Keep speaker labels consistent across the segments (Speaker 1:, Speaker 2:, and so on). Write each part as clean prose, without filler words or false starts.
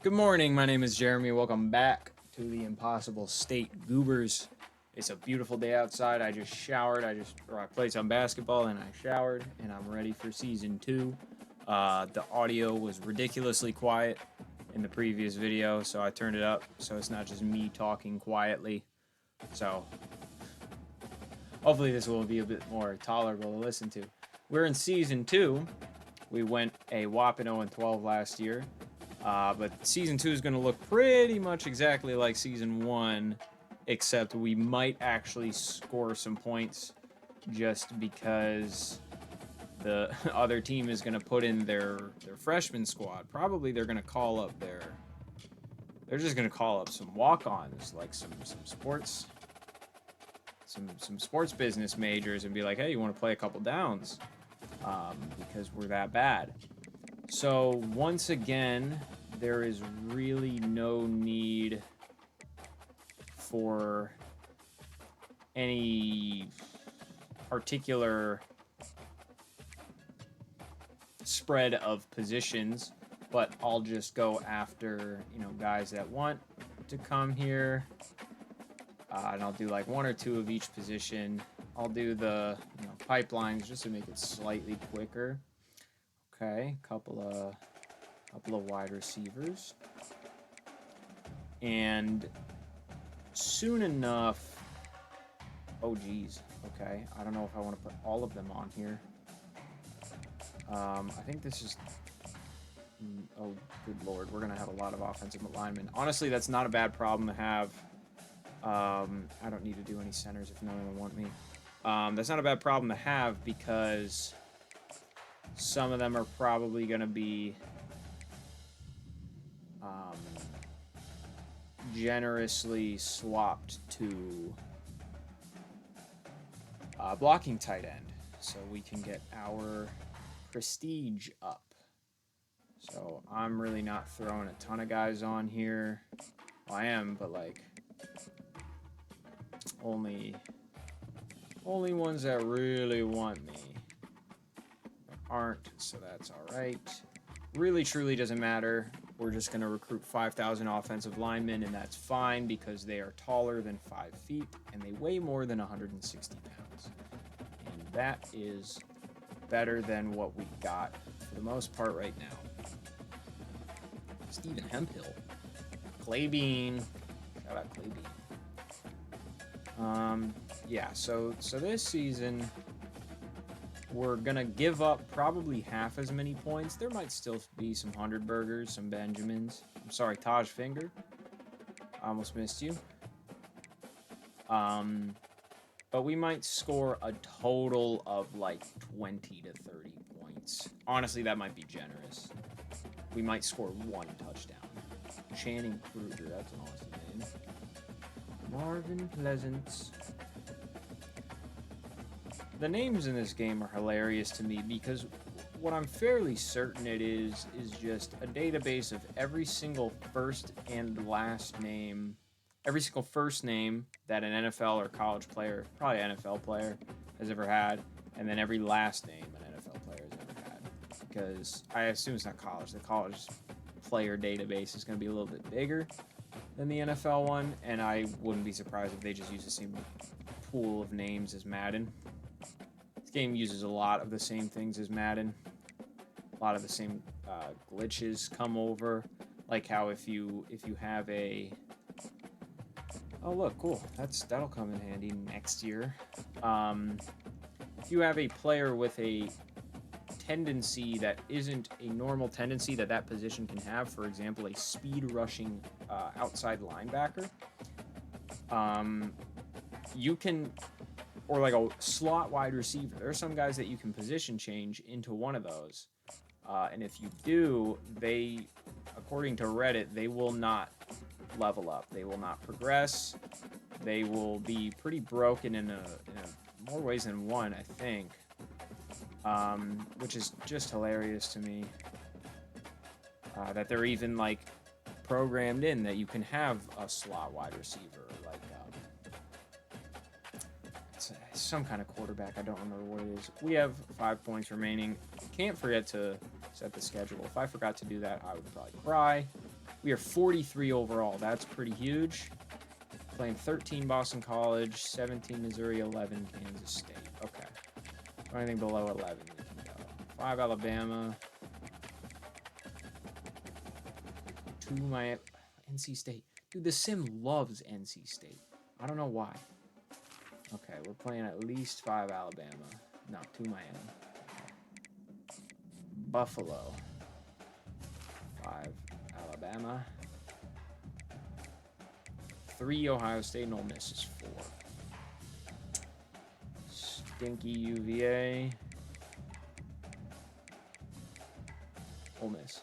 Speaker 1: Good morning, my name is Jeremy. Welcome back to the Impossible State Goobers. It's a beautiful day outside. I just showered. I played some basketball and I showered, and I'm ready for season 2. The audio was ridiculously quiet in the previous video, so I turned it up so it's not just me talking quietly. So hopefully this will be a bit more tolerable to listen to. We're in season 2. We went a whopping 0-12 last year. But season 2 is going to look pretty much exactly like season 1, except we might actually score some points just because the other team is going to put in their freshman squad. Probably they're going to call up they're just going to call up some walk-ons, like some sports business majors, and be like, hey, you want to play a couple downs? Because we're that bad. So once again, there is really no need for any particular spread of positions, but I'll just go after, guys that want to come here, and I'll do like 1 or 2 of each position. I'll do the pipelines just to make it slightly quicker. Okay, couple of wide receivers, and soon enough. Oh geez. Okay, I don't know if I want to put all of them on here. I think this is. Oh, good lord, we're gonna have a lot of offensive linemen. Honestly, that's not a bad problem to have. I don't need to do any centers if no one will want me. That's not a bad problem to have because some of them are probably going to be generously swapped to blocking tight end, so we can get our prestige up. So I'm really not throwing a ton of guys on here. Well, I am, but like only ones that really want me. Aren't, so that's all right. Really truly doesn't matter. We're just going to recruit 5,000 offensive linemen, and that's fine because they are taller than 5 feet and they weigh more than 160 pounds. And that is better than what we got for the most part right now. Stephen Hemphill. Clay Bean. Shout out Clay Bean. Yeah, so this season we're gonna give up probably half as many points. There might still be some 100 burgers, some Benjamins. I'm sorry, Taj Finger. I almost missed you. But we might score a total of like 20 to 30 points. Honestly, that might be generous. We might score 1 touchdown. Channing Kruger, that's an awesome name. Marvin Pleasant. The names in this game are hilarious to me because what I'm fairly certain it is just a database of every single first and last name, every single first name that an NFL or college player, probably an NFL player, has ever had, and then every last name an NFL player has ever had. Because I assume it's not college. The college player database is going to be a little bit bigger than the NFL one, and I wouldn't be surprised if they just use the same pool of names as Madden. This game uses a lot of the same things as Madden. A lot of the same glitches come over, like how if you have a oh look, cool, that'll come in handy next year. If you have a player with a tendency that isn't a normal tendency that position can have, for example, a speed rushing outside linebacker, you can. Or like a slot wide receiver. There are some guys that you can position change into one of those. And if you do, they, according to Reddit, they will not level up. They will not progress. They will be pretty broken in more ways than one, I think. Which is just hilarious to me. That they're even like programmed in that you can have a slot wide receiver. Like some kind of quarterback. I don't remember what it is. We have 5 points remaining. Can't forget to set the schedule. If I forgot to do that, I would probably cry. We are 43 overall. That's pretty huge. Playing 13 Boston College, 17 Missouri, 11 Kansas State. Okay. Anything below 11 we can go. 5 Alabama. 2 Miami. NC State. Dude, the sim loves NC State. I don't know why. Okay, we're playing at least 5 Alabama. No, 2 Miami. Buffalo. 5 Alabama. 3 Ohio State, and Ole Miss is 4. Stinky UVA. Ole Miss.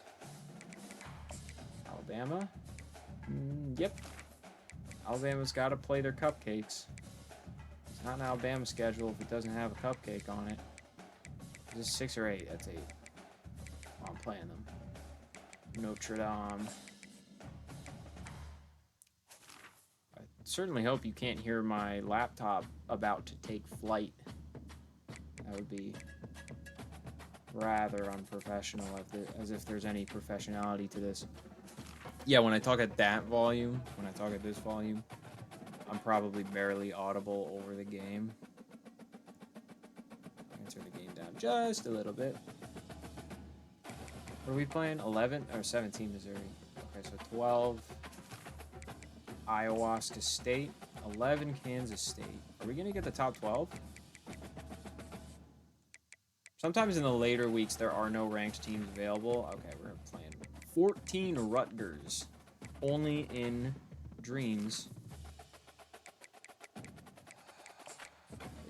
Speaker 1: Alabama. Yep. Alabama's got to play their cupcakes. It's not an Alabama schedule if it doesn't have a cupcake on it. Is this 6 or 8? That's 8. Oh, I'm playing them. Notre Dame. I certainly hope you can't hear my laptop about to take flight. That would be rather unprofessional, as if there's any professionality to this. Yeah, when I talk at that volume, when I talk at this volume, I'm probably barely audible over the game. I'm gonna turn the game down just a little bit. What are we playing? 11 or 17 Missouri. Okay, so 12 Iowa State, 11 Kansas State. Are we gonna get the top 12? Sometimes in the later weeks there are no ranked teams available. Okay, we're playing 14 Rutgers. Only in dreams.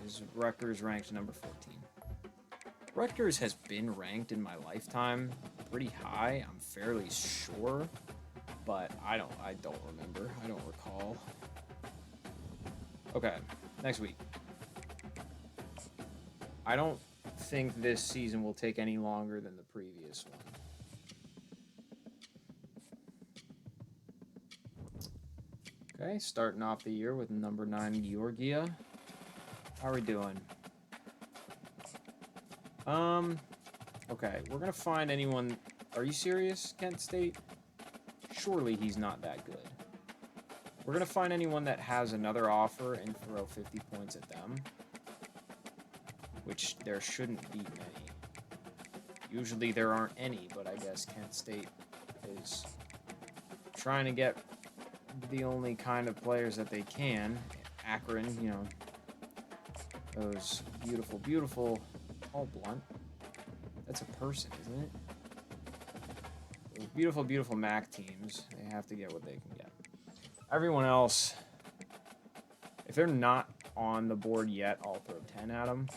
Speaker 1: Is Rutgers ranked number 14? Rutgers has been ranked in my lifetime pretty high, I'm fairly sure, but I don't remember. I don't recall. Okay, next week. I don't think this season will take any longer than the previous one. Okay, starting off the year with number 9 Georgia. How are we doing? Okay, we're gonna find anyone. Are you serious, Kent State? Surely he's not that good. We're gonna find anyone that has another offer and throw 50 points at them, which there shouldn't be many. Usually there aren't any, but I guess Kent State is trying to get the only kind of players that they can. Akron, you know, those beautiful, beautiful, all blunt. That's a person, isn't it? Those beautiful, beautiful MAC teams, they have to get what they can get. Everyone else, if they're not on the board yet, I'll throw 10 at them.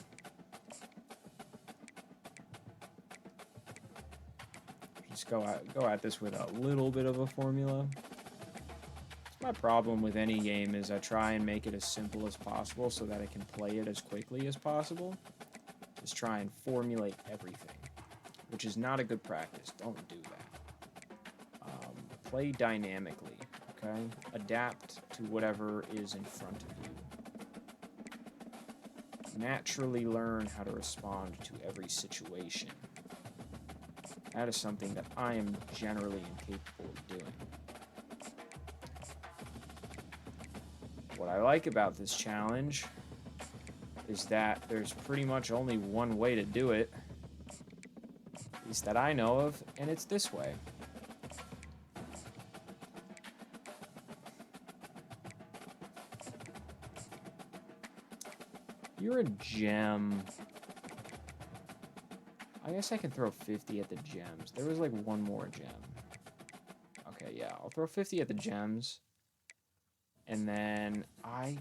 Speaker 1: Just go at this with a little bit of a formula. My problem with any game is I try and make it as simple as possible so that I can play it as quickly as possible. Just try and formulate everything, which is not a good practice. Don't do that. Play dynamically, okay? Adapt to whatever is in front of you. Naturally learn how to respond to every situation. That is something that I am generally incapable of doing. What I like about this challenge is that there's pretty much only one way to do it, at least that I know of, and it's this way. You're a gem. I guess I can throw 50 at the gems. There was like one more gem. Okay, yeah, I'll throw 50 at the gems. And then I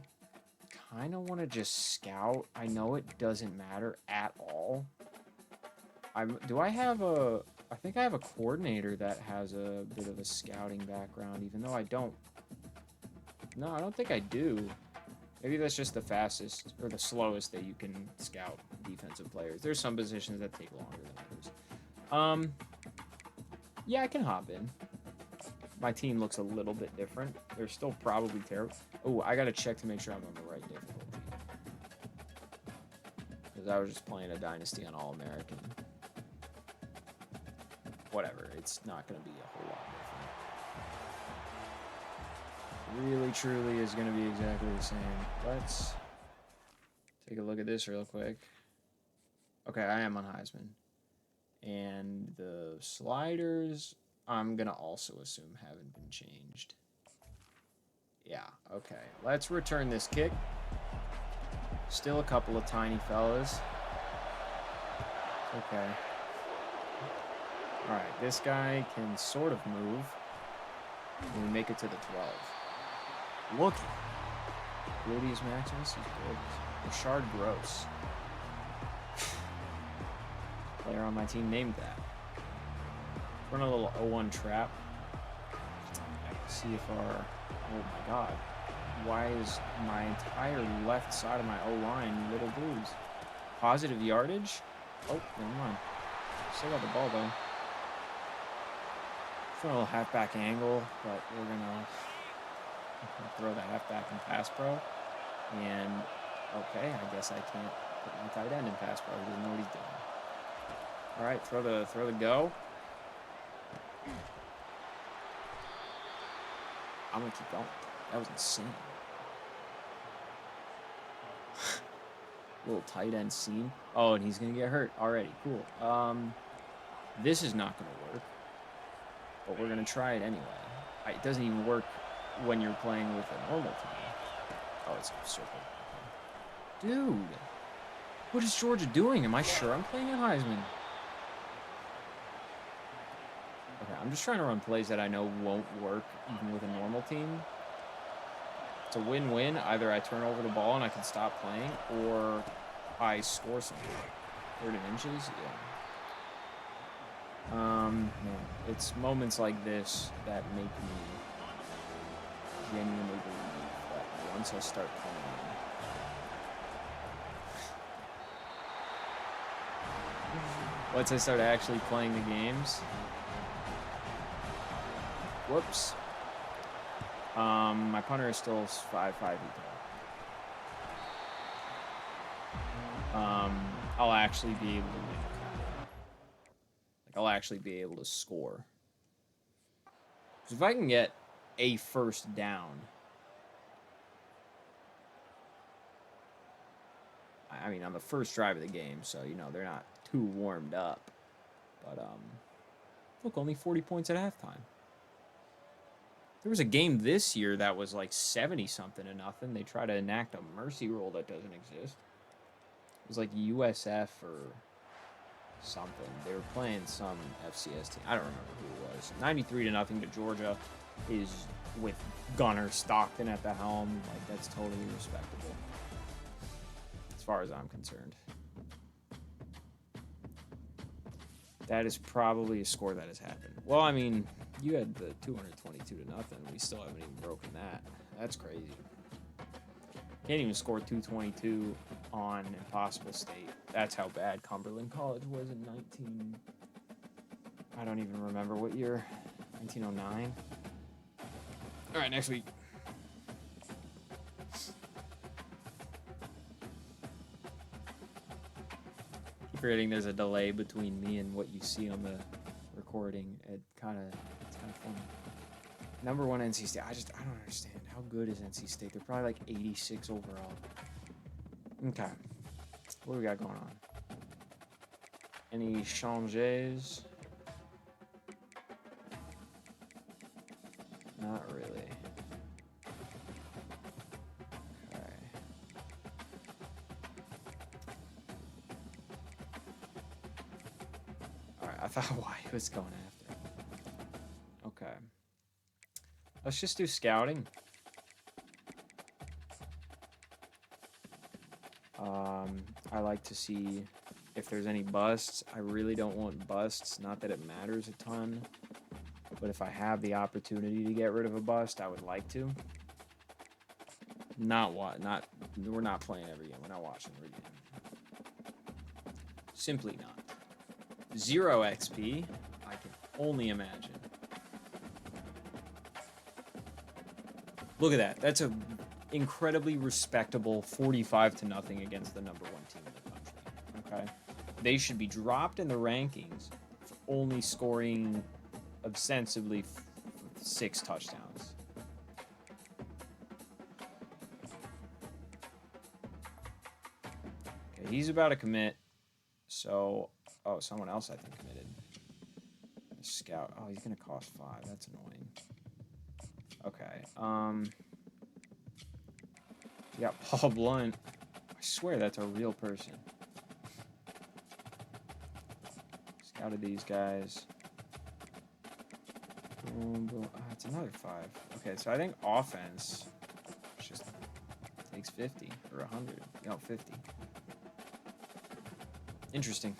Speaker 1: kind of want to just scout. I know it doesn't matter at all. I think I have a coordinator that has a bit of a scouting background, even though I don't. No, I don't think I do. Maybe that's just the fastest or the slowest that you can scout defensive players. There's some positions that take longer than others. Yeah, I can hop in. My team looks a little bit different. They're still probably terrible. Oh, I gotta check to make sure I'm on the right difficulty. Because I was just playing a Dynasty on All-American. Whatever, it's not gonna be a whole lot different. really, truly is going to be exactly the same. Let's take a look at this real quick. Okay, I am on Heisman. And the sliders, I'm going to also assume haven't been changed. Yeah, okay. Let's return this kick. Still a couple of tiny fellas. Okay. Alright, this guy can sort of move. And we make it to the 12. Look. Gluteus Maximus is gorgeous. Rashard Gross. Player on my team named that. Run a little 0-1 trap. See if our... Oh my god. Why is my entire left side of my O-line little dudes? Positive yardage? Oh, never mind. Still got the ball though. Throwing a little halfback angle, but we're gonna throw the halfback in pass pro. And okay, I guess I can't put my tight end in pass pro. He doesn't know what he's doing. All right, throw the go. I'm gonna keep going. That was insane. Little tight end scene. Oh, and he's gonna get hurt already. Cool. This is not gonna work, but we're gonna try it anyway. It doesn't even work when you're playing with a normal team. Oh, it's a circle. Dude, what is Georgia doing? Am I sure I'm playing at Heisman? Okay, I'm just trying to run plays that I know won't work even with a normal team. It's a win-win. Either I turn over the ball and I can stop playing, or I score something. 30 inches? Yeah. No. It's moments like this that make me genuinely believe that once I start playing, once I start actually playing the games. Whoops. My punter is still 5'5" tall. I'll actually be able to win. Like, I'll actually be able to score. Because if I can get a first down, I mean, on the first drive of the game, so, you know, they're not too warmed up. But, look, only 40 points at halftime. There was a game this year that was like 70-something to nothing. They try to enact a mercy rule that doesn't exist. It was like USF or something. They were playing some FCS team. I don't remember who it was. 93-0 to Georgia is with Gunner Stockton at the helm. Like, that's totally respectable, as far as I'm concerned. That is probably a score that has happened. Well, I mean, you had the 222-0. We still haven't even broken that. That's crazy. Can't even score 222 on Impossible State. That's how bad Cumberland College was in I don't even remember what year. 1909. All right, next week. Forgetting there's a delay between me and what you see on the recording. It's kind of funny. Number 1 NC State. I don't understand. How good is NC State? They're probably like 86 overall. Okay. What do we got going on? Any changes? Not really. I thought why he was going after. Okay. Let's just do scouting. I like to see if there's any busts. I really don't want busts. Not that it matters a ton. But if I have the opportunity to get rid of a bust, I would like to. We're not playing every game. We're not watching every game. Simply not. 0 XP, I can only imagine. Look at that. That's a incredibly respectable 45-0 against the number 1 team in the country. Okay? They should be dropped in the rankings for only scoring ostensibly 6 touchdowns. he's about to commit. So, oh, someone else I think committed. Scout. Oh, he's gonna cost 5. That's annoying. Okay. Yeah, Paul Blunt. I swear that's a real person. Scouted these guys. It's another 5. Okay, so I think offense just takes 50 or 100. No, 50. Interesting.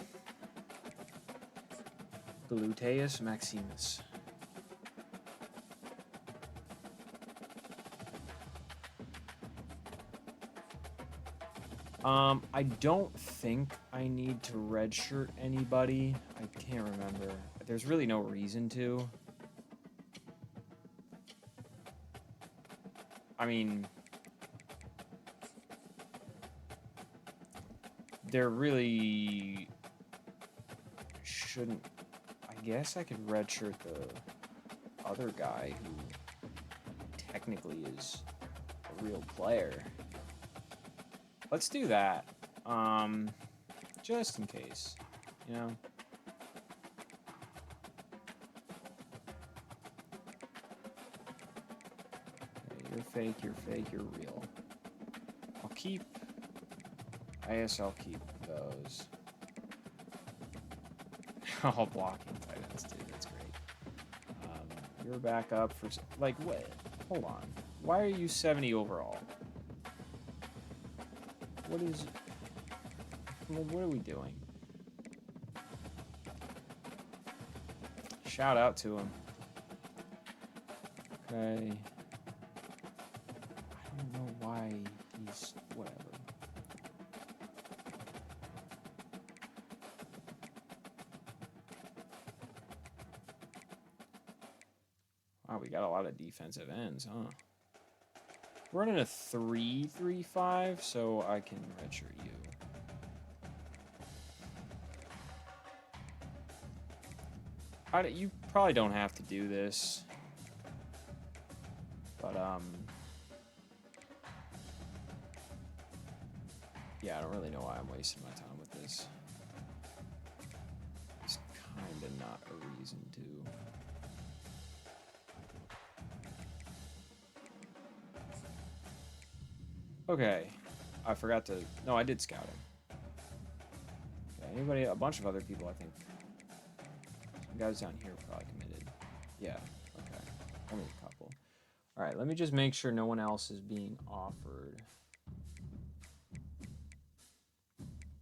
Speaker 1: Gluteus Maximus. I don't think I need to redshirt anybody. I can't remember. There's really no reason to. I mean, there really shouldn't. I guess I could redshirt the other guy who technically is a real player. Let's do that. Just in case, you know. Okay, you're fake, you're fake, you're real. I'll keep. I guess I'll keep those. All blocking tight ends, dude. That's great. You're back up for like what? Hold on. Why are you 70 overall? What is? What are we doing? Shout out to him. Okay. I don't know why he's whatever. Wow, we got a lot of defensive ends, huh? We're running a 3-3-5, so I can redshirt you. You probably don't have to do this, but yeah, I don't really know why I'm wasting my time with this. It's kind of not a reason to. Okay, I forgot to. No, I did scout him. Okay, anybody? A bunch of other people, I think. Some guys down here probably committed. Yeah. Okay. Only a couple. All right. Let me just make sure no one else is being offered.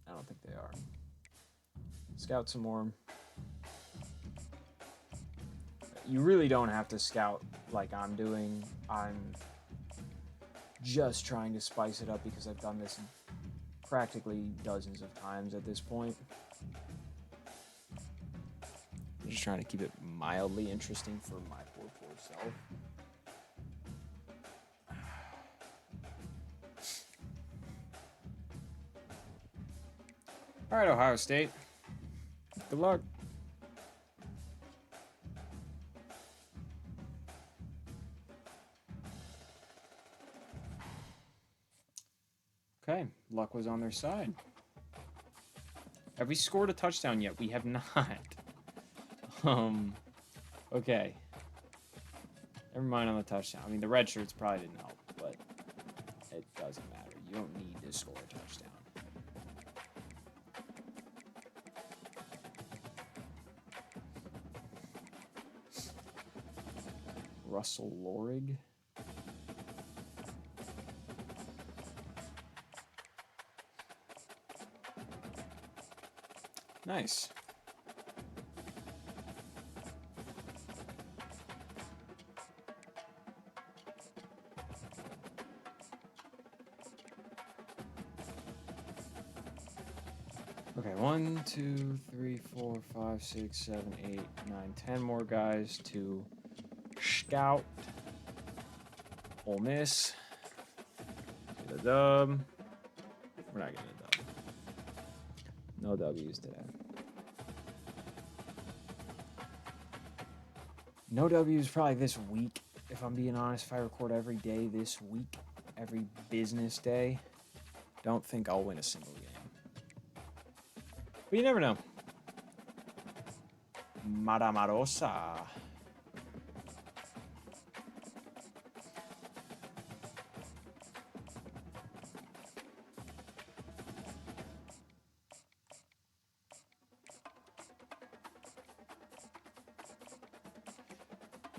Speaker 1: I don't think they are. Scout some more. You really don't have to scout like I'm doing. I'm just trying to spice it up because I've done this practically dozens of times at this point. I'm just trying to keep it mildly interesting for my poor self. All right, Ohio State. Good luck. Okay, luck was on their side. Have we scored a touchdown yet? We have not. Okay. Never mind on the touchdown. I mean, the red shirts probably didn't help, but it doesn't matter. You don't need to score a touchdown. Russell Lorig. Nice. Okay, 1, 2, 3, 4, 5, 6, 7, 8, 9, 10 more guys to scout. Ole Miss. Get a dub. We're not getting a dub. No W's today. No W's probably this week, if I'm being honest. If I record every day this week, every business day, don't think I'll win a single game. But you never know. Maramarosa.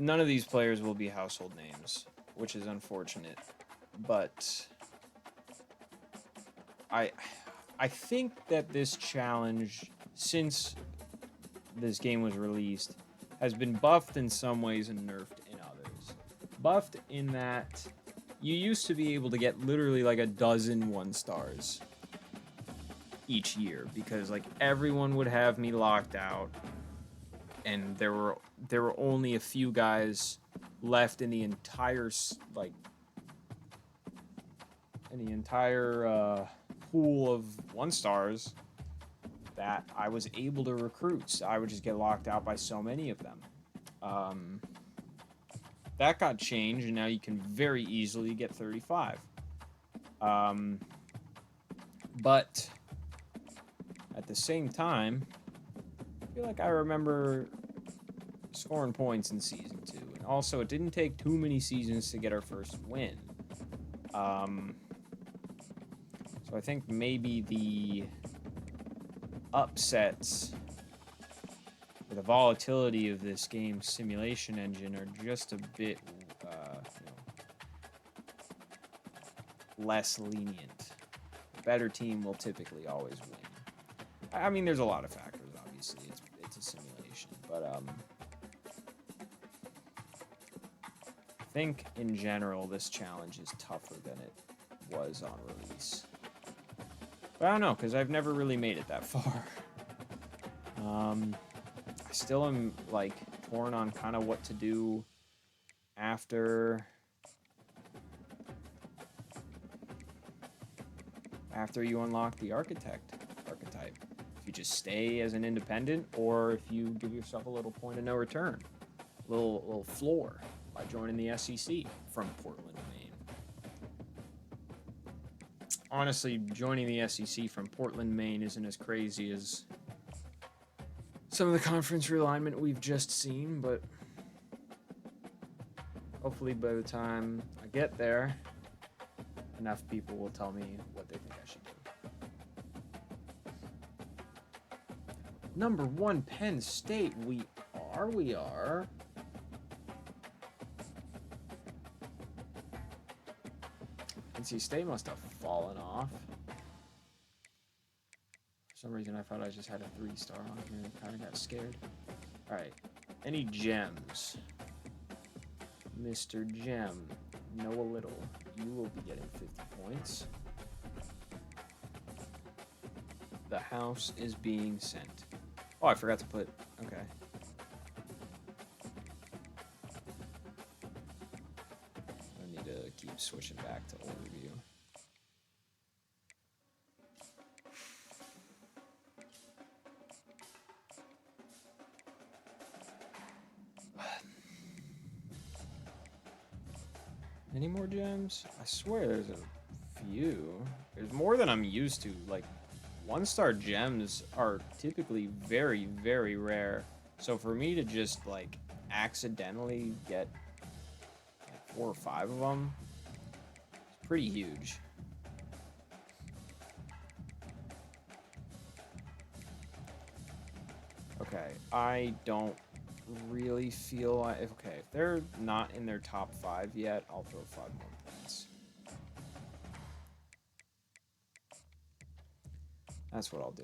Speaker 1: None of these players will be household names, which is unfortunate. But I think that this challenge, since this game was released, has been buffed in some ways and nerfed in others. Buffed in that you used to be able to get literally like a dozen 1-stars each year because like everyone would have me locked out, and there were only a few guys left in the entire pool of 1-stars that I was able to recruit. So I would just get locked out by so many of them. That got changed, and now you can very easily get 35. But at the same time, I feel like I remember scoring points in Season 2. And also, it didn't take too many seasons to get our first win. So I think maybe the upsets or the volatility of this game's simulation engine are just a bit less lenient. A better team will typically always win. I mean, there's a lot of factors, obviously. It's a simulation. But I think, in general, this challenge is tougher than it was on release. But I don't know, because I've never really made it that far. I still am, like, torn on kind of what to do after you unlock the archetype. If you just stay as an independent, or if you give yourself a little point of no return, little floor by joining the SEC from Portland, Maine. Honestly, joining the SEC from Portland, Maine isn't as crazy as some of the conference realignment we've just seen, but hopefully by the time I get there, enough people will tell me what they think I should do. Number 1, Penn State. We are. NC State must have fallen off. For some reason, I thought I just had a 3-star on here and kind of got scared. All right. Any gems? Mr. Gem, Noah Little, you will be getting 50 points. The house is being sent. Oh, I forgot to put... Okay. I need to keep switching back to overview. Any more gems? I swear there's a few. There's more than I'm used to. Like, 1-star gems are typically very, very rare. So for me to just, like, accidentally get like 4 or 5 of them, it's pretty huge. Okay, I don't really feel like... Okay, if they're not in their top 5 yet, I'll throw 5 more points. That's what I'll do.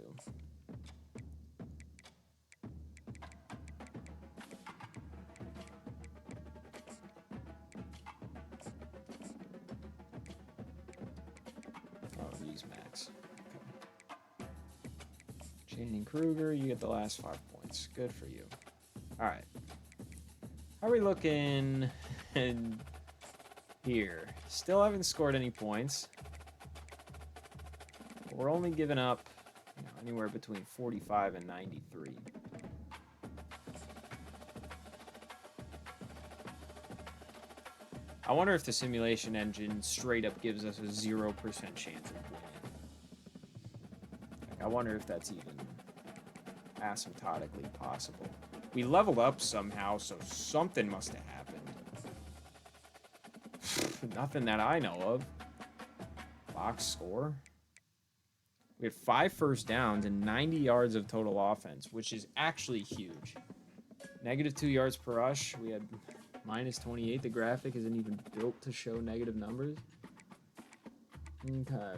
Speaker 1: Oh, use max. Okay. Channing Kruger, you get the last 5 points. Good for you. All right. How are we looking here? Still haven't scored any points. We're only giving up anywhere between 45 and 93. I wonder if the simulation engine straight up gives us a 0% chance of winning. Like, I wonder if that's even asymptotically possible. We leveled up somehow, so something must have happened. Nothing that I know of. Box score. We had 5 first downs and 90 yards of total offense, which is actually huge. -2 yards per rush. We had -28. The graphic isn't even built to show negative numbers. Okay.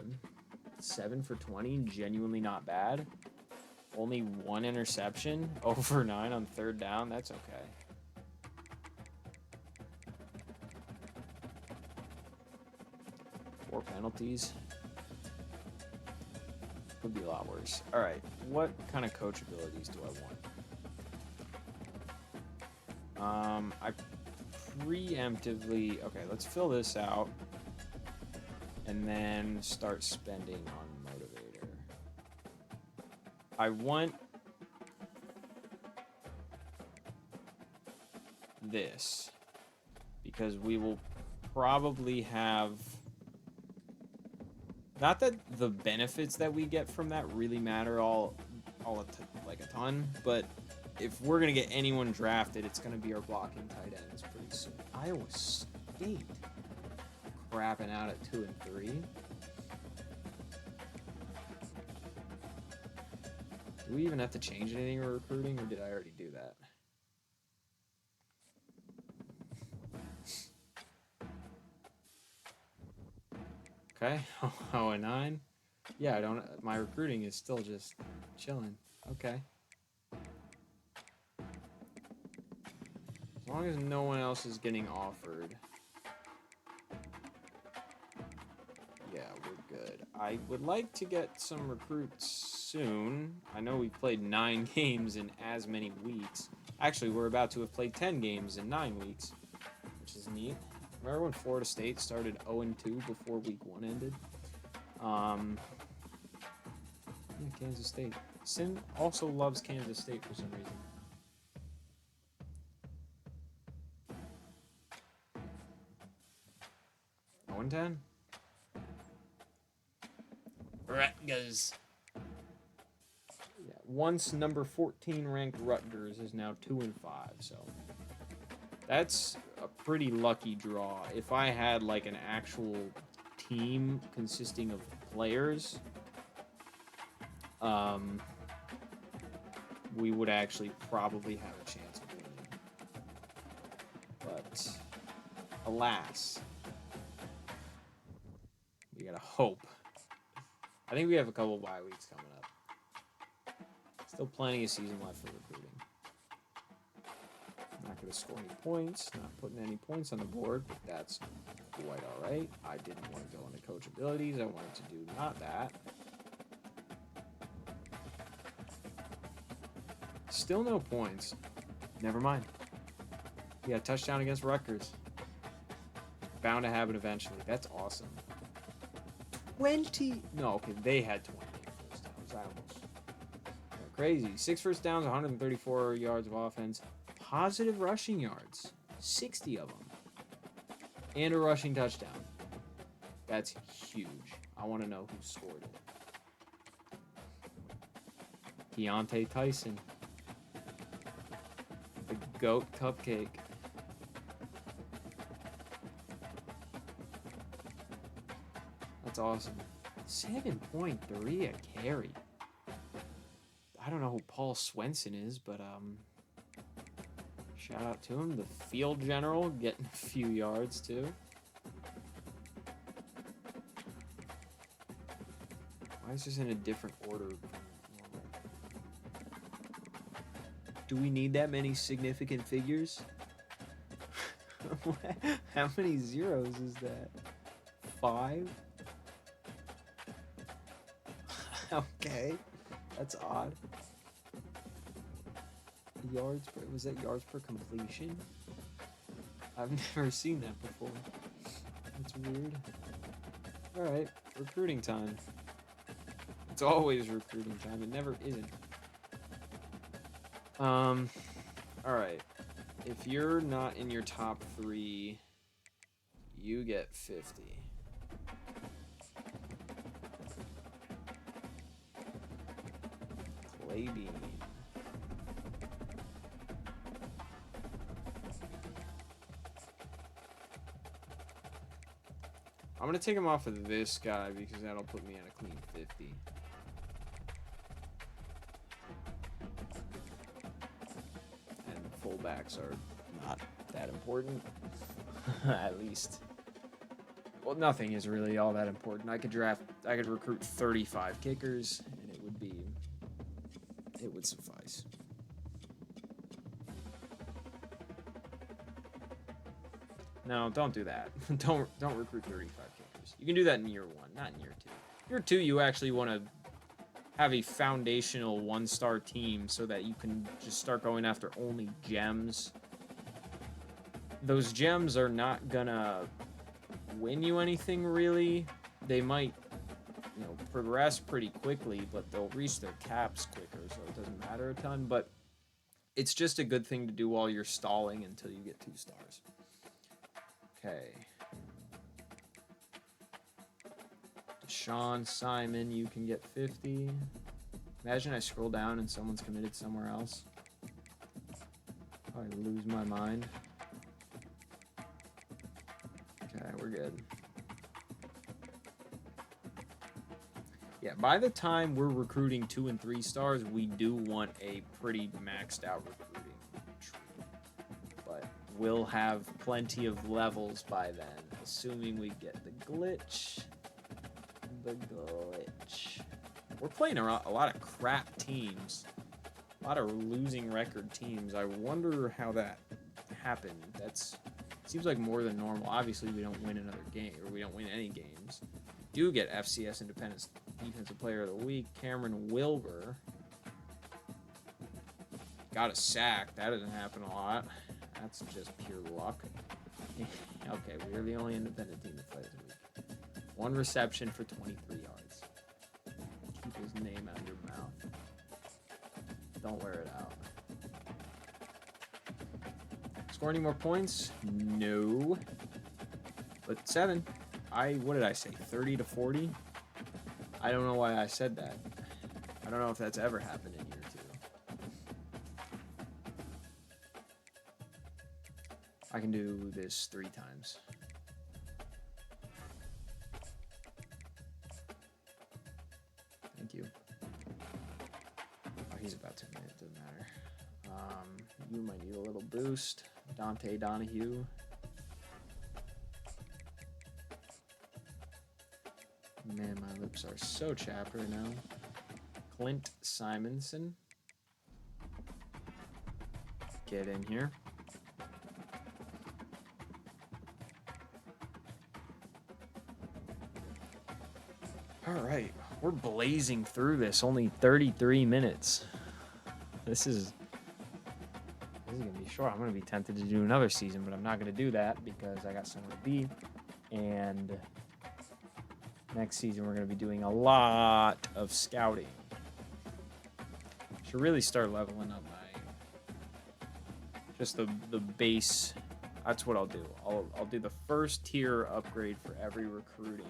Speaker 1: 7 for 20. Genuinely not bad. Only 1 interception. Over 9 on 3rd down. That's okay. Four penalties. Could be a lot worse. All right. What kind of coach abilities do I want? I preemptively... Okay, let's fill this out. And then start spending on motivator. I want this. Because we will probably have... Not that the benefits that we get from that really matter like a ton, but if we're going to get anyone drafted, it's going to be our blocking tight ends pretty soon. Iowa State crapping out at 2 and 3. Do we even have to change anything in recruiting, or did I already do that? Okay, 0 and 9. Yeah, I don't. My recruiting is still just chilling. Okay. As long as no one else is getting offered. Yeah, we're good. I would like to get some recruits soon. I know we played 9 games in as many weeks. Actually, we're about to have played 10 games in 9 weeks, which is neat. Remember when Florida State started 0-2 before week 1 ended? Yeah, Kansas State. Sin also loves Kansas State for some reason. Oh and 10. Rutgers. Yeah, once number 14 ranked Rutgers is now 2 and 5, so that's a pretty lucky draw. If I had like an actual team consisting of players, we would actually probably have a chance of winning. But alas, we gotta hope. I think we have a couple bye weeks coming up. Still plenty of season left for recruiting. Not going to score any points, not putting any points on the board, but that's quite all right. I didn't want to go into coach abilities. I wanted to do not that. Still no points. Never mind. We got a touchdown against Rutgers. Bound to happen eventually. That's awesome. 20. No, okay, they had 28 first downs. I almost went crazy. 6 first downs, 134 yards of offense. Positive rushing yards, 60 of them, and a rushing touchdown. That's huge. I want to know who scored it. Deontay Tyson, the GOAT Cupcake. That's awesome. 7.3 a carry. I don't know who Paul Swenson is, but shout out to him. The field general getting a few yards too. Why is this in a different order? Do we need that many significant figures? How many zeros is that? 5? Okay, that's odd. Yards per, was that yards per completion? I've never seen that before. That's weird. Alright, recruiting time. It's always recruiting time. It never isn't. Alright. If you're not in your top 3, you get 50. Clay Bean. I'm going to take him off of this guy because that'll put me at a clean 50. And fullbacks are not that important. At least. Well, nothing is really all that important. I could recruit 35 kickers, and it would suffice. No, don't do that. Don't recruit 35 kickers. You can do that in year 1, not in year 2. Year 2, you actually want to have a foundational 1-star team so that you can just start going after only gems. Those gems are not gonna win you anything really. They might, progress pretty quickly, but they'll reach their caps quicker, so it doesn't matter a ton. But it's just a good thing to do while you're stalling until you get 2 stars. Okay. Deshaun Simon, you can get 50. Imagine I scroll down and someone's committed somewhere else. I lose my mind. Okay, we're good. Yeah, by the time we're recruiting 2 and 3 stars, we do want a pretty maxed out recruiting tree. But we'll have plenty of levels by then, assuming we get the glitch. We're playing a lot of crap teams. A lot of losing record teams. I wonder how that happened. Seems like more than normal. Obviously, we don't win another game, or we don't win any games. Do get FCS Independence Defensive Player of the Week. Cameron Wilbur got a sack. That doesn't happen a lot. That's just pure luck. Okay, we're the only independent team that plays a week. 1 reception for 23 yards. Keep his name out of your mouth. Don't wear it out. Score any more points? No. But 7. What did I say? 30 to 40? I don't know why I said that. I don't know if that's ever happened in year 2. I can do this 3 times. Thank you. Oh, he's about to admit it doesn't matter. You might need a little boost. Dante Donahue. Man, my lips are so chapped right now. Clint Simonson. Get in here. All right, we're blazing through this. Only 33 minutes. This is gonna be short. I'm gonna be tempted to do another season, but I'm not gonna do that because I got somewhere to be. And next season, we're gonna be doing a lot of scouting. Should really start leveling up just the base. That's what I'll do. I'll do the first tier upgrade for every recruiting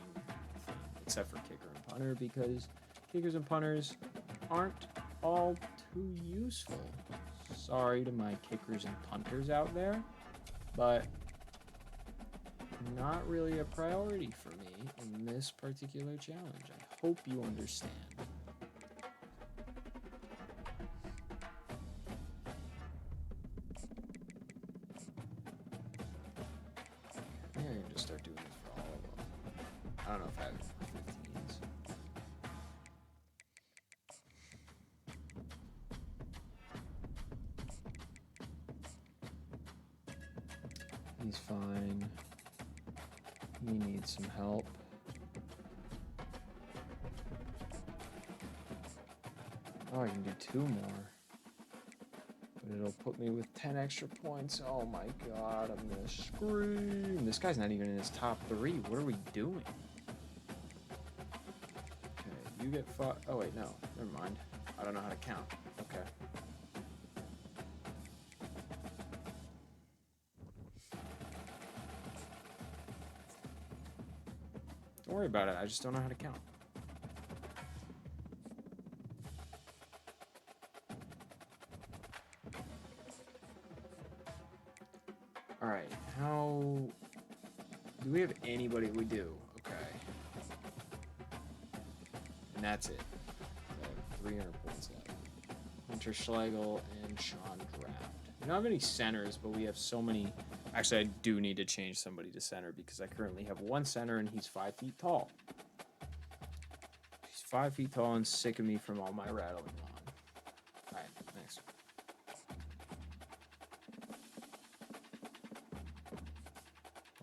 Speaker 1: thing, except for kicker and punter, because kickers and punters aren't all too useful. Sorry to my kickers and punters out there, but not really a priority for me in this particular challenge. I hope you understand. I think I can just start doing this for all of them. I don't know if I have 15s. He's fine. He needs some help. Oh, I can do 2 more. But it'll put me with 10 extra points. Oh my god, I'm gonna scream. This guy's not even in his top 3. What are we doing? Okay, you get 5. Oh wait, no. Never mind. I don't know how to count. Okay. Don't worry about it. I just don't know how to count. All right. How do we have anybody? We do. And that's it. I have 300 points left. Hunter Schlegel and Sean Draft. We don't have any centers, but we have so many. Actually, I do need to change somebody to center because I currently have one center and he's 5 feet tall. He's 5 feet tall and sick of me from all my rattling on. All right, next.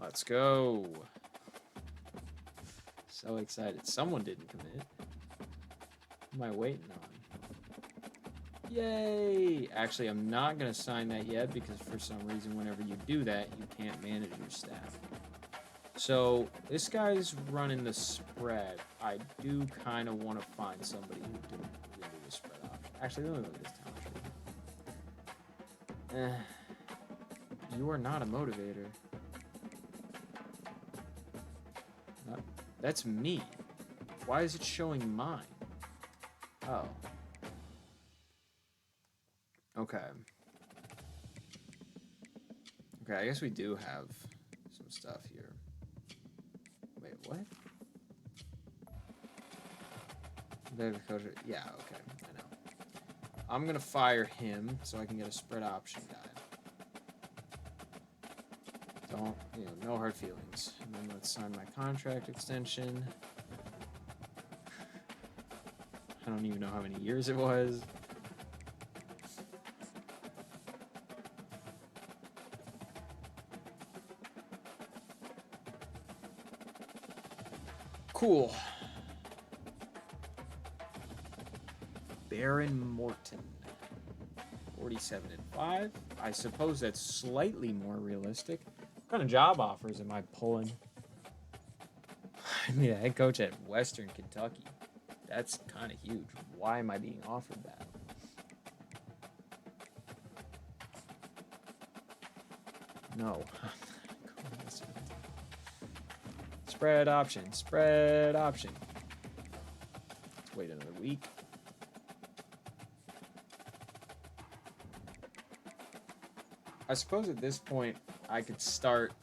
Speaker 1: Let's go. So excited. Someone didn't commit. What am I waiting on? Yay! Actually, I'm not going to sign that yet because for some reason, whenever you do that, you can't manage your staff. So, this guy's running the spread. I do kind of want to find somebody who can do the spread option. Actually, let me look at this talent tree. You are not a motivator. That's me. Why is it showing mine? Oh. Okay. Okay, I guess we do have some stuff here. Wait, what? Yeah, okay, I know. I'm gonna fire him so I can get a spread option guy. Don't, no hard feelings. And then let's sign my contract extension. I don't even know how many years it was. Cool. Baron Morton. 47-5. I suppose that's slightly more realistic. What kind of job offers am I pulling? I mean, a head coach at Western Kentucky. That's kind of huge. Why am I being offered that? No. Spread option. Spread option. Let's wait another week. I suppose at this point I could start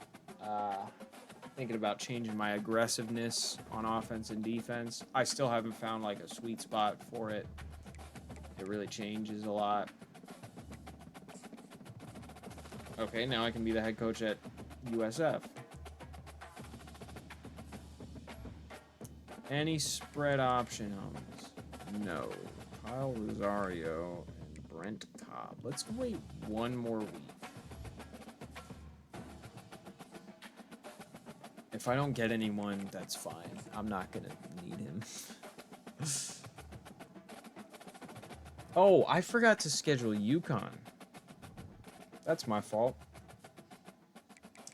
Speaker 1: thinking about changing my aggressiveness on offense and defense. I still haven't found like a sweet spot for it. It really changes a lot. Okay, now I can be the head coach at USF. Any spread option homies? No. Kyle Rosario and Brent Cobb. Let's wait one more week. If I don't get anyone, that's fine. I'm not going to need him. Oh, I forgot to schedule UConn. That's my fault.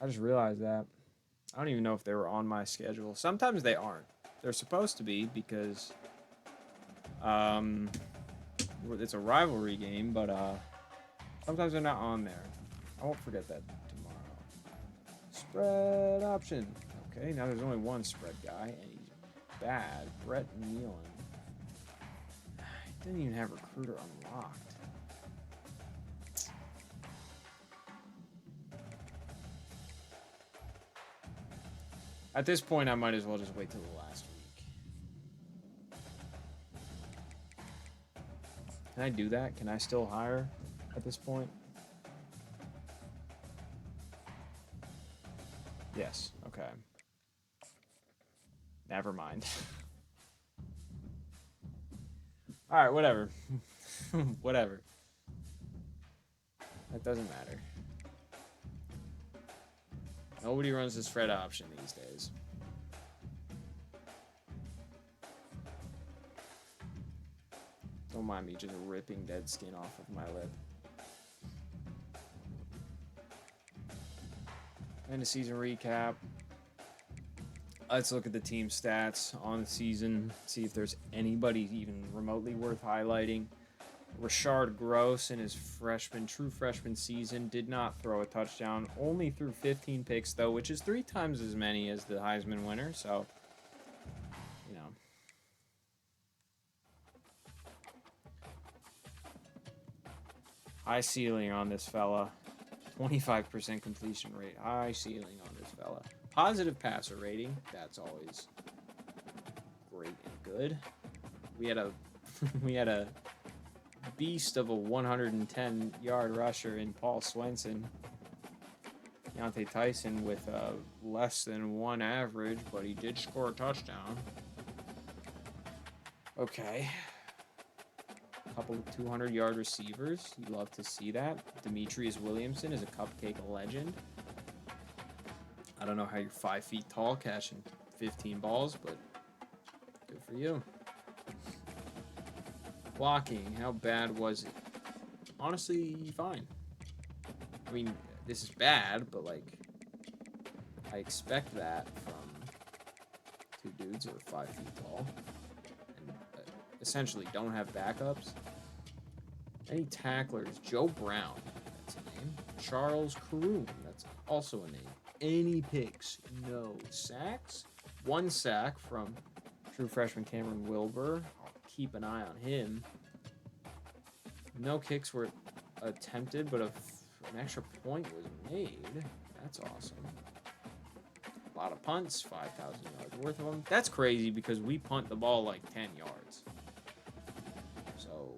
Speaker 1: I just realized that. I don't even know if they were on my schedule. Sometimes they aren't. They're supposed to be because it's a rivalry game, but sometimes they're not on there. I won't forget that tomorrow. Spread option. Okay, now there's only one spread guy, and he's bad. Brett Nealon. He didn't even have recruiter unlocked. At this point, I might as well just wait till the last week. Can I do that? Can I still hire at this point? Yes. Okay. Never mind. All right, whatever. Whatever. That doesn't matter. Nobody runs this spread option these days. Don't mind me just ripping dead skin off of my lip. And a season recap. Let's look at the team stats on the season. See if there's anybody even remotely worth highlighting. Rashard Gross in his true freshman season did not throw a touchdown. Only threw 15 picks though, which is 3 times as many as the Heisman winner. So, you know. High ceiling on this fella. 25% completion rate. High ceiling on this fella. Positive passer rating. That's always great and good. We had a we had a beast of a 110-yard rusher in Paul Swenson. Deontay Tyson with less than 1 average, but he did score a touchdown. Okay. A couple of 200-yard receivers. You love to see that. Demetrius Williamson is a cupcake legend. I don't know how you're 5 feet tall catching 15 balls, but good for you. Blocking, how bad was it? Honestly, fine. I mean, this is bad, but like, I expect that from 2 dudes who are 5 feet tall and essentially don't have backups. Any tacklers? Joe Brown, that's a name. Charles Caroon, that's also a name. Any picks? No. Sacks? 1 sack from true freshman Cameron Wilbur. I'll keep an eye on him. No kicks were attempted, but an extra point was made. That's awesome. A lot of punts, 5,000 yards worth of them. That's crazy because we punt the ball like 10 yards. So,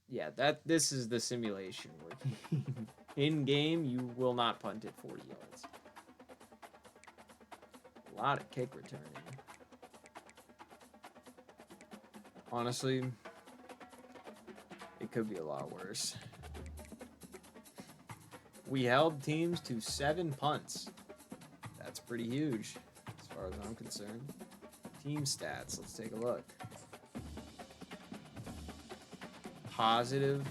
Speaker 1: yeah, this is the simulation working. In game, you will not punt it 40 yards. A lot of kick returning. Honestly, it could be a lot worse. We held teams to 7 punts. That's pretty huge, as far as I'm concerned. Team stats, let's take a look. Positive.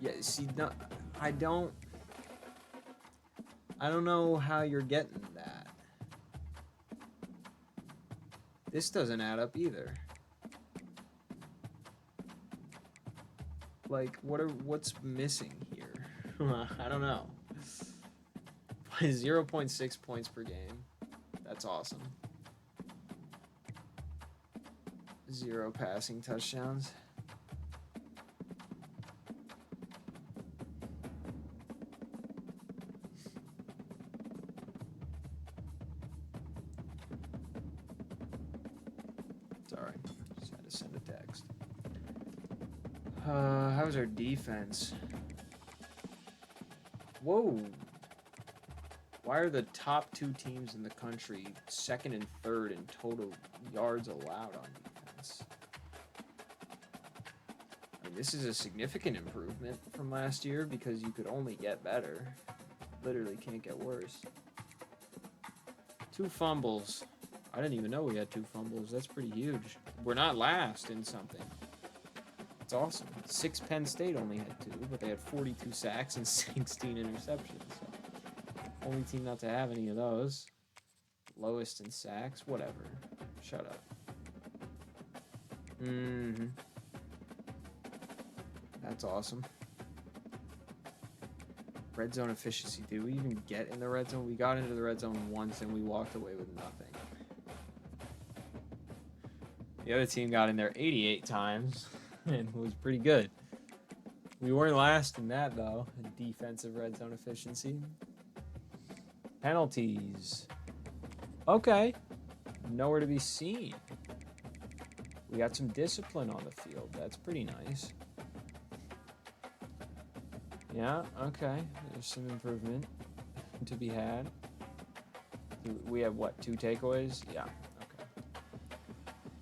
Speaker 1: Yeah, see, no, I don't know how you're getting that. This doesn't add up either. Like, what's missing here? I don't know. 0.6 points per game. That's awesome. 0 passing touchdowns. Sorry, just had to send a text. How's our defense? Whoa. Why are the top 2 teams in the country 2nd and 3rd in total yards allowed on defense? I mean, this is a significant improvement from last year because you could only get better. Literally can't get worse. 2 fumbles. I didn't even know we had 2 fumbles. That's pretty huge. We're not last in something. It's awesome. 6 Penn State only had 2, but they had 42 sacks and 16 interceptions. So. Only team not to have any of those. Lowest in sacks. Whatever. Shut up. That's awesome. Red zone efficiency. Did we even get in the red zone? We got into the red zone once and we walked away with nothing. The other team got in there 88 times and was pretty good. We weren't last in that, though, in defensive red zone efficiency. Penalties. Okay. Nowhere to be seen. We got some discipline on the field. That's pretty nice. Yeah, okay. There's some improvement to be had. We have, what, 2 takeaways? Yeah, okay.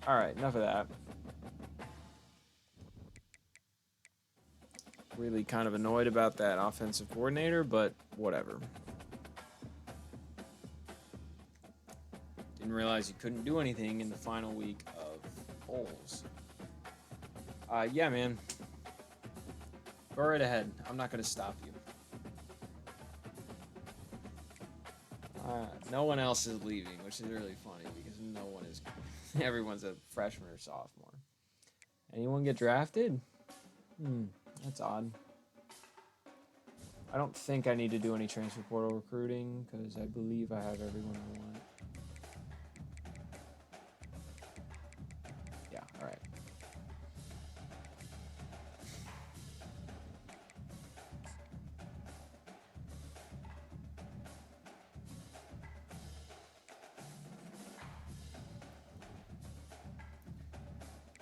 Speaker 1: All right, enough of that. Really kind of annoyed about that offensive coordinator, but whatever. Didn't realize you couldn't do anything in the final week of bowls. Yeah, man. Go right ahead. I'm not going to stop you. No one else is leaving, which is really funny because no one is. Everyone's a freshman or sophomore. Anyone get drafted? That's odd. I don't think I need to do any transfer portal recruiting because I believe I have everyone I want. Yeah, all right.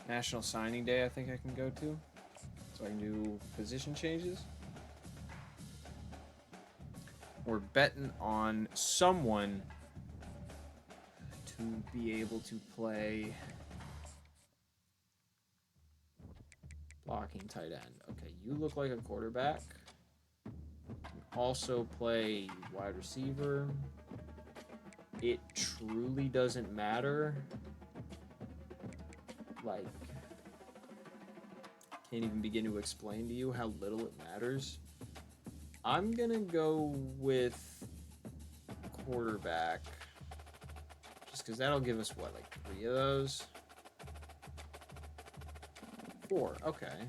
Speaker 1: National Signing Day, I think I can go to. So I can do position changes. We're betting on someone to be able to play blocking tight end. Okay, you look like a quarterback. Also play wide receiver. It truly doesn't matter. Like, can't even begin to explain to you how little it matters. I'm gonna go with quarterback, just because that'll give us what, like 3 of those? 4, okay.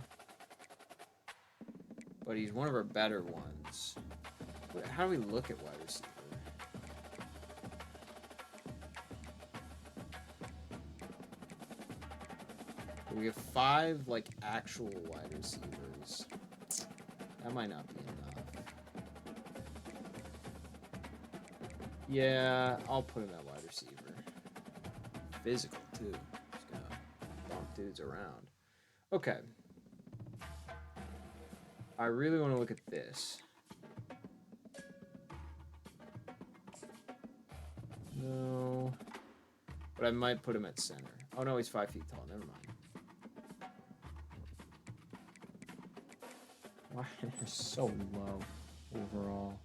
Speaker 1: But he's one of our better ones. How do we look at wide receiver? We have 5 like actual wide receivers. That might not be enough. Yeah, I'll put him at wide receiver. Physical too. Just gonna bump dudes around. Okay. I really want to look at this. No. But I might put him at center. Oh no, he's 5 feet tall. Never mind. Why they're so low overall?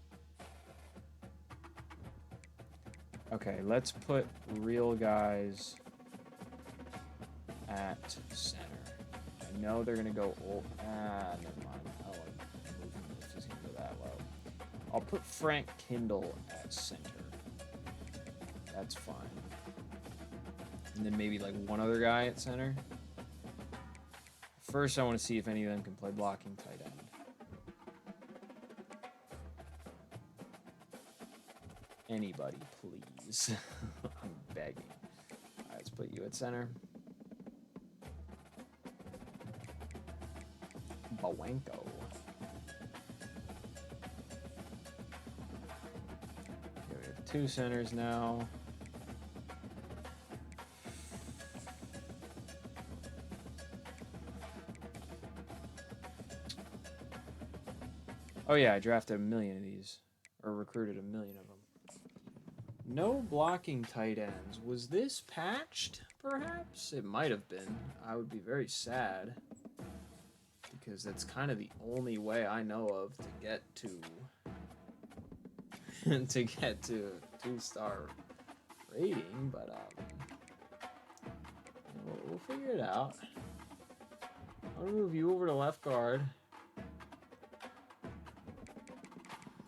Speaker 1: Okay, let's put real guys at center. I know they're gonna go old. Never mind. Oh, I'm moving this is gonna go that low. I'll put Frank Kindle at center. That's fine. And then maybe like one other guy at center. First, I want to see if any of them can play blocking tight end. Anybody, please. I'm begging. All right, let's put you at center. Bawenko. Okay, we have 2 centers now. Oh yeah, I drafted 1 million of these, or recruited 1 million of them. No blocking tight ends. Was this patched, perhaps? It might have been. I would be very sad, because that's kind of the only way I know of to get to to get to a 2-star rating, but we'll figure it out. I'll move you over to left guard.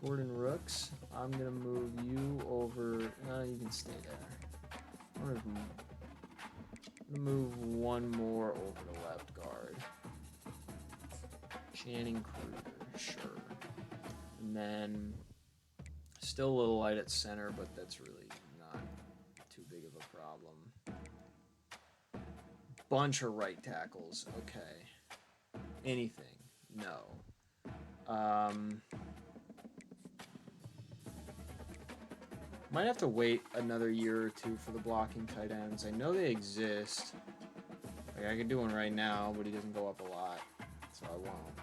Speaker 1: Gordon Rooks, I'm gonna move you over. You can stay there. I'm gonna move one more over to left guard. Channing Kruger, sure. And then still a little light at center, but that's really not too big of a problem. Bunch of right tackles. Okay. Anything? No. Might have to wait another year or 2 for the blocking tight ends. I know they exist. Like, I could do one right now, but he doesn't go up a lot, so I won't.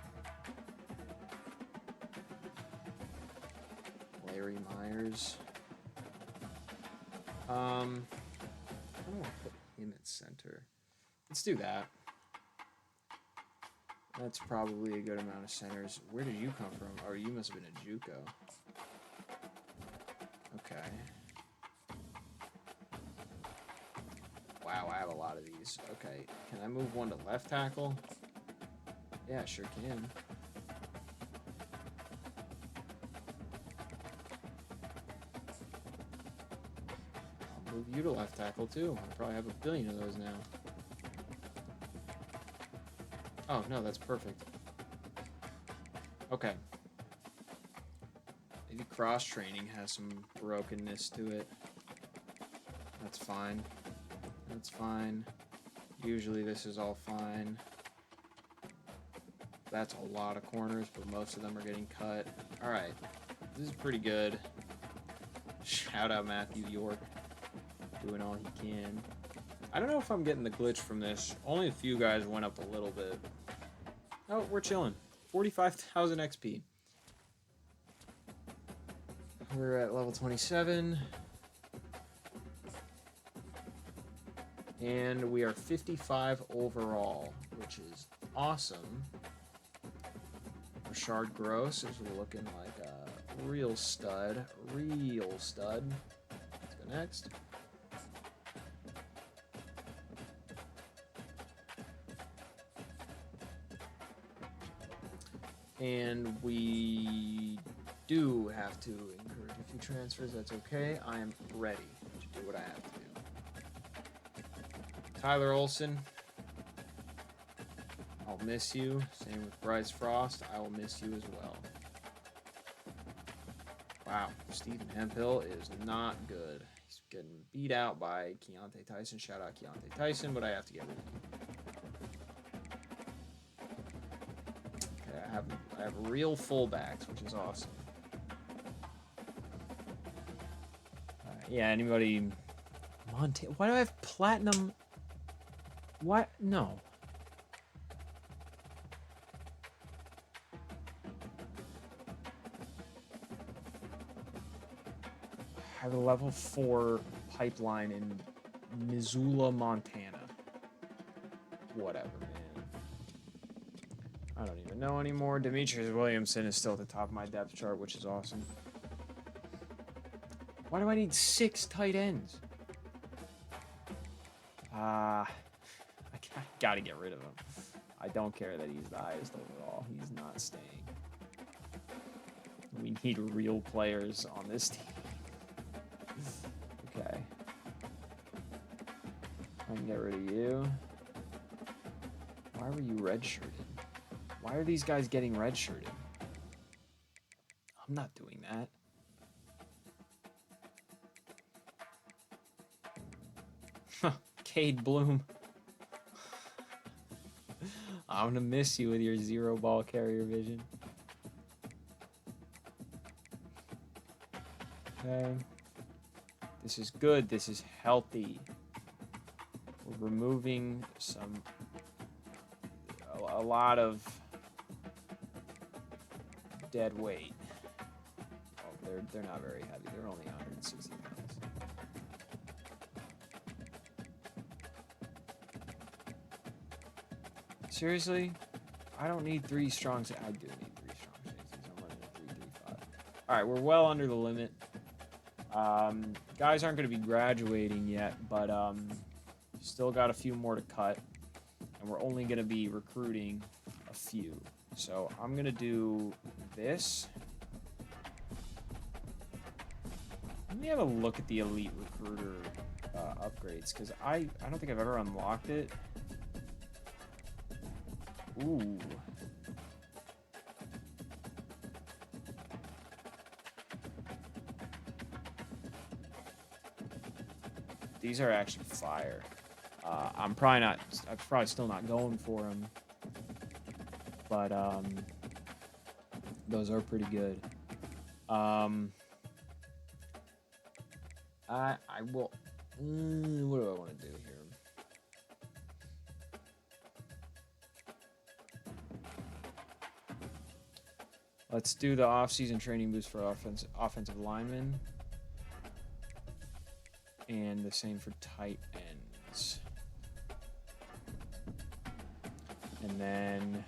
Speaker 1: Larry Myers. I don't want to put him at center. Let's do that. That's probably a good amount of centers. Where did you come from? Oh, you must have been a JUCO. Okay. Wow, I have a lot of these. Okay, can I move one to left tackle? Yeah, sure can. I'll move you to left tackle too. I probably have 1 billion of those now. Oh, no, that's perfect. Okay. Maybe cross-training has some brokenness to it. That's fine. That's fine. Usually this is all fine. That's a lot of corners, but most of them are getting cut. Alright. This is pretty good. Shout out Matthew York. Doing all he can. I don't know if I'm getting the glitch from this. Only a few guys went up a little bit. Oh, we're chilling. 45,000 XP. We're at level 27. And we are 55 overall, which is awesome. Rashard Gross is looking like a real stud. Real stud. Let's go next. And we do have to encourage a few transfers. That's okay. I am ready to do what I have to do. Tyler Olson. I'll miss you. Same with Bryce Frost. I will miss you as well. Wow. Stephen Hemphill is not good. He's getting beat out by Keontae Tyson. Shout out Keontae Tyson, but I have to get rid of him. I have real fullbacks, which is awesome. Yeah, anybody... Montana... Why do I have platinum... What? No. I have a level 4 pipeline in Missoula, Montana. Whatever, man. I don't even know anymore. Demetrius Williamson is still at the top of my depth chart, which is awesome. Why do I need 6 tight ends? I gotta get rid of him. I don't care that he's the highest overall. He's not staying. We need real players on this team. Okay. I can get rid of you. Why were you redshirted? Why are these guys getting redshirted? I'm not doing that. Huh, Cade Bloom. I'm gonna miss you with your 0 ball carrier vision. Okay. This is good. This is healthy. We're removing a lot of dead weight. Oh, they're not very heavy. They're only 160 pounds. Seriously? I don't need 3 strong safeties. I do need 3 strong safeties. I'm running a 3-3-5. Alright, we're well under the limit. Guys aren't going to be graduating yet, but still got a few more to cut. And we're only going to be recruiting a few. So I'm going to do this. Let me have a look at the Elite Recruiter upgrades, because I don't think I've ever unlocked it. Ooh. These are actually fire. I'm probably still not going for them. But, those are pretty good. I will... what do I want to do here? Let's do the off-season training boost for offensive linemen. And the same for tight ends. And then...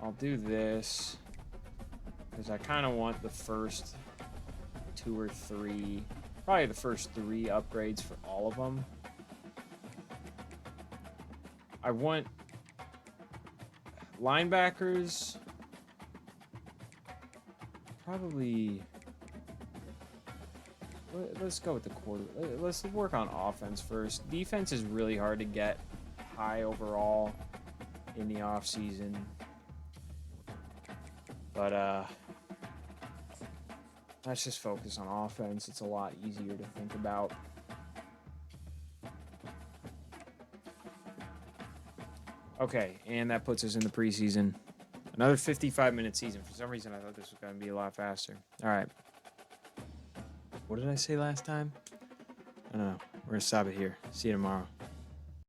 Speaker 1: I'll do this because I kind of want the first 2 or 3, probably the first 3 upgrades for all of them. I want linebackers, probably. Let's go with the quarter. Let's work on offense first. Defense is really hard to get high overall in the off season. But let's just focus on offense. It's a lot easier to think about. Okay, and that puts us in the preseason. Another 55-minute season. For some reason, I thought this was going to be a lot faster. All right. What did I say last time? I don't know. We're going to stop it here. See you tomorrow.